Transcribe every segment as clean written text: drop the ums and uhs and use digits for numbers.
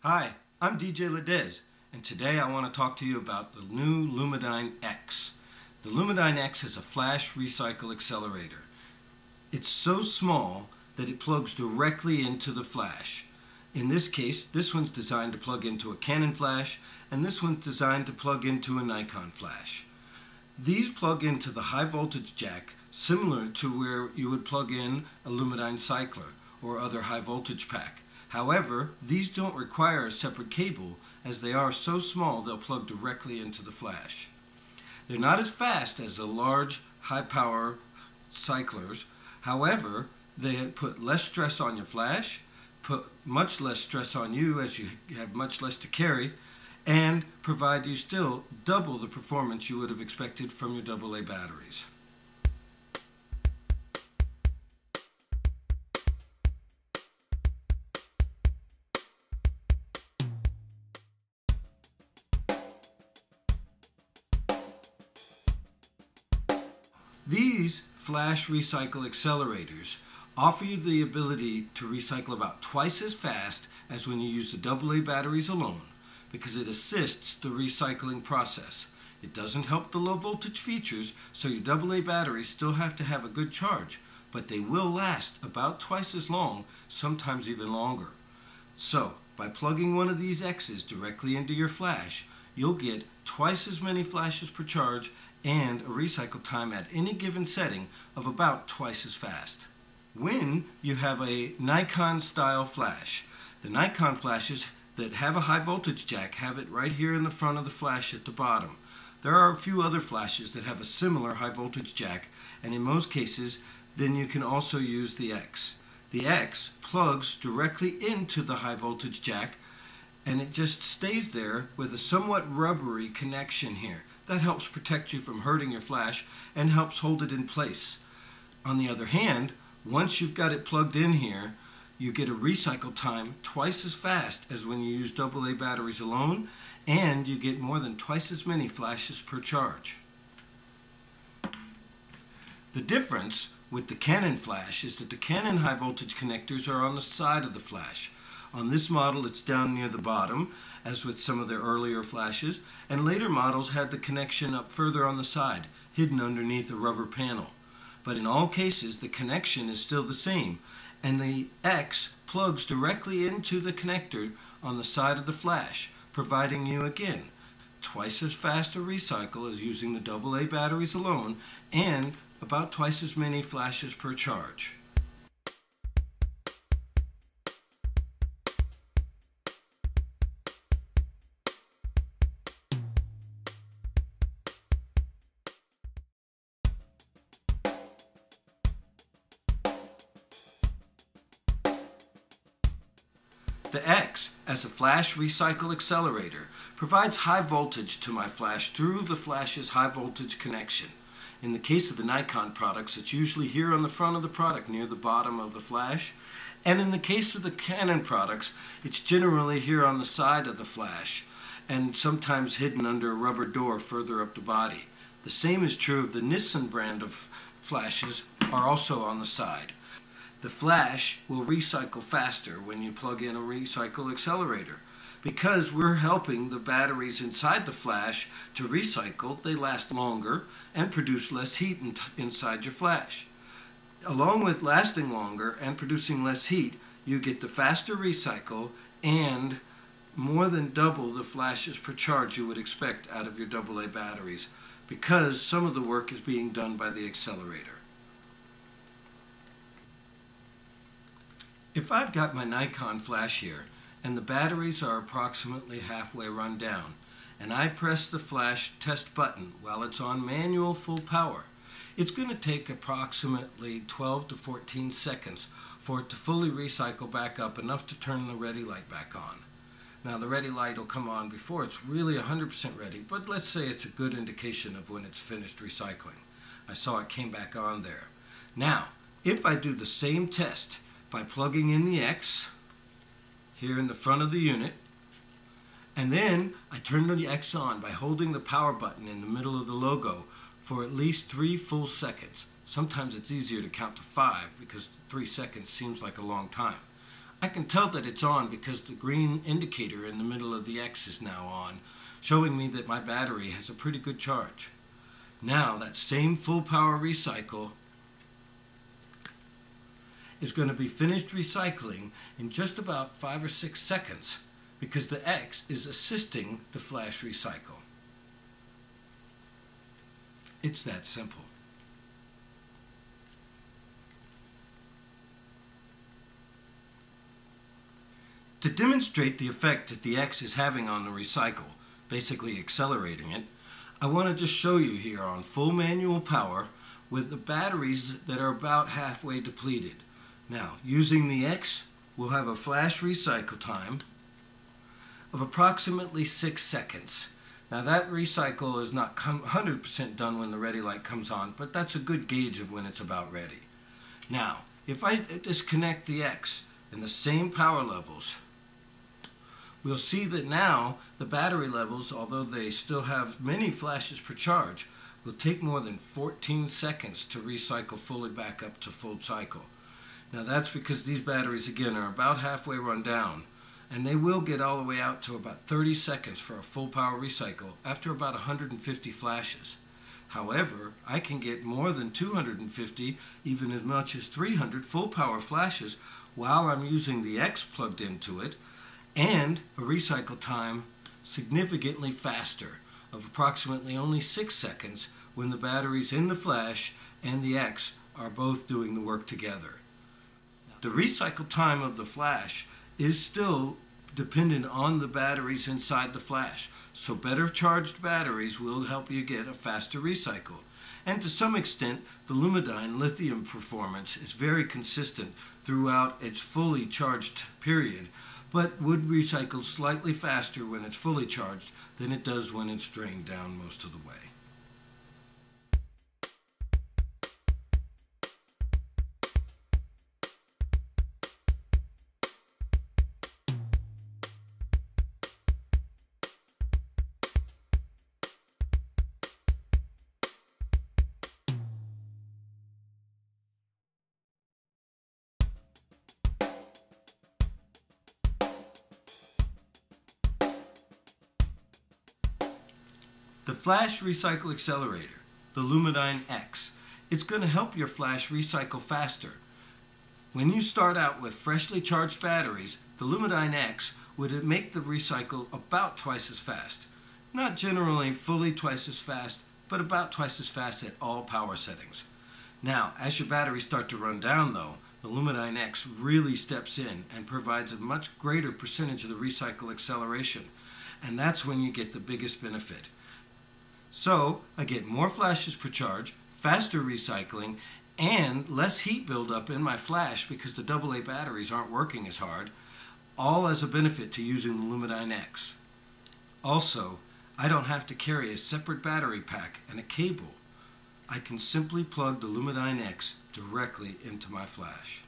Hi, I'm DJ LaDez, and today I want to talk to you about the new Lumedyne X. The Lumedyne X is a flash recycle accelerator. It's so small that it plugs directly into the flash. In this case, this one's designed to plug into a Canon flash, and this one's designed to plug into a Nikon flash. These plug into the high voltage jack, similar to where you would plug in a Lumedyne cycler or other high voltage pack. However, these don't require a separate cable, as they are so small they'll plug directly into the flash. They're not as fast as the large high power cyclers. However, they put less stress on your flash, put much less stress on you as you have much less to carry, and provide you still double the performance you would have expected from your AA batteries. These flash recycle accelerators offer you the ability to recycle about twice as fast as when you use the AA batteries alone, because it assists the recycling process. It doesn't help the low voltage features, so your AA batteries still have to have a good charge, but they will last about twice as long, sometimes even longer. So, by plugging one of these X's directly into your flash, you'll get twice as many flashes per charge and a recycle time at any given setting of about twice as fast. When you have a Nikon style flash, the Nikon flashes that have a high voltage jack have it right here in the front of the flash at the bottom. There are a few other flashes that have a similar high voltage jack, and in most cases then you can also use the X. The X plugs directly into the high voltage jack, and it just stays there with a somewhat rubbery connection here. That helps protect you from hurting your flash and helps hold it in place. On the other hand, once you've got it plugged in here, you get a recycle time twice as fast as when you use AA batteries alone, and you get more than twice as many flashes per charge. The difference with the Canon flash is that the Canon high voltage connectors are on the side of the flash. On this model, it's down near the bottom, as with some of their earlier flashes, and later models had the connection up further on the side, hidden underneath a rubber panel. But in all cases, the connection is still the same, and the X plugs directly into the connector on the side of the flash, providing you, again, twice as fast a recycle as using the AA batteries alone, and about twice as many flashes per charge. The X, as a flash recycle accelerator, provides high voltage to my flash through the flash's high voltage connection. In the case of the Nikon products, it's usually here on the front of the product near the bottom of the flash, and in the case of the Canon products, it's generally here on the side of the flash, and sometimes hidden under a rubber door further up the body. The same is true of the Nikon brand of flashes, are also on the side. The flash will recycle faster when you plug in a recycle accelerator. Because we're helping the batteries inside the flash to recycle, they last longer and produce less heat inside your flash. Along with lasting longer and producing less heat, you get the faster recycle and more than double the flashes per charge you would expect out of your AA batteries, because some of the work is being done by the accelerator. If I've got my Nikon flash here, and the batteries are approximately halfway run down, and I press the flash test button while it's on manual full power, it's going to take approximately 12 to 14 seconds for it to fully recycle back up enough to turn the ready light back on. Now, the ready light will come on before it's really 100% ready, but let's say it's a good indication of when it's finished recycling. I saw it came back on there. Now, if I do the same test by plugging in the X here in the front of the unit, and then I turn the X on by holding the power button in the middle of the logo for at least 3 full seconds. Sometimes it's easier to count to 5 because 3 seconds seems like a long time. I can tell that it's on because the green indicator in the middle of the X is now on, showing me that my battery has a pretty good charge. Now that same full power recycle is going to be finished recycling in just about 5 or 6 seconds because the X is assisting the flash recycle. It's that simple. To demonstrate the effect that the X is having on the recycle, basically accelerating it, I want to just show you here on full manual power with the batteries that are about halfway depleted. Now, using the X, we'll have a flash recycle time of approximately 6 seconds. Now that recycle is not 100% done when the ready light comes on, but that's a good gauge of when it's about ready. Now, if I disconnect the X in the same power levels, we'll see that now the battery levels, although they still have many flashes per charge, will take more than 14 seconds to recycle fully back up to full cycle. Now that's because these batteries again are about halfway run down, and they will get all the way out to about 30 seconds for a full power recycle after about 150 flashes. However, I can get more than 250, even as much as 300 full power flashes while I'm using the X plugged into it, and a recycle time significantly faster of approximately only 6 seconds when the batteries in the flash and the X are both doing the work together. The recycle time of the flash is still dependent on the batteries inside the flash, so better charged batteries will help you get a faster recycle. And to some extent, the Lumedyne lithium performance is very consistent throughout its fully charged period, but would recycle slightly faster when it's fully charged than it does when it's drained down most of the way. The Flash Recycle Accelerator, the Lumedyne X, it's going to help your flash recycle faster. When you start out with freshly charged batteries, the Lumedyne X would make the recycle about twice as fast. Not generally fully twice as fast, but about twice as fast at all power settings. Now, as your batteries start to run down though, the Lumedyne X really steps in and provides a much greater percentage of the recycle acceleration, and that's when you get the biggest benefit. So I get more flashes per charge, faster recycling, and less heat buildup in my flash because the AA batteries aren't working as hard, all as a benefit to using the Lumedyne X. Also, I don't have to carry a separate battery pack and a cable. I can simply plug the Lumedyne X directly into my flash.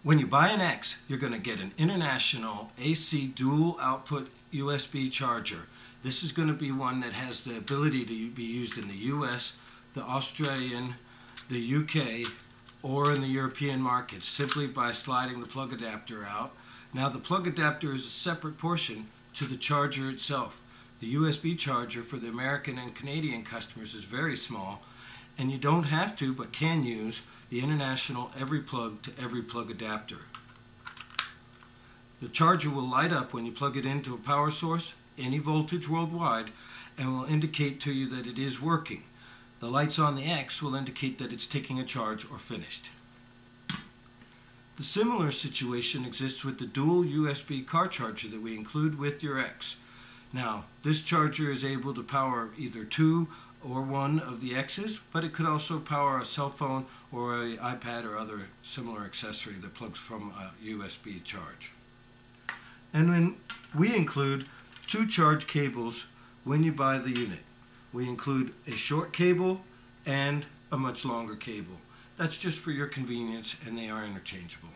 When you buy an X, you're going to get an international AC dual output USB charger. This is going to be one that has the ability to be used in the US, the Australian, the UK, or in the European markets simply by sliding the plug adapter out. Now the plug adapter is a separate portion to the charger itself. The USB charger for the American and Canadian customers is very small, and you don't have to but can use the international every plug to every plug adapter. The charger will light up when you plug it into a power source, any voltage worldwide, and will indicate to you that it is working. The lights on the X will indicate that it's taking a charge or finished. The similar situation exists with the dual USB car charger that we include with your X. Now, this charger is able to power either 2 or 1 of the X's, but it could also power a cell phone or an iPad or other similar accessory that plugs from a USB charge. And then we include 2 charge cables when you buy the unit. We include a short cable and a much longer cable. That's just for your convenience, and they are interchangeable.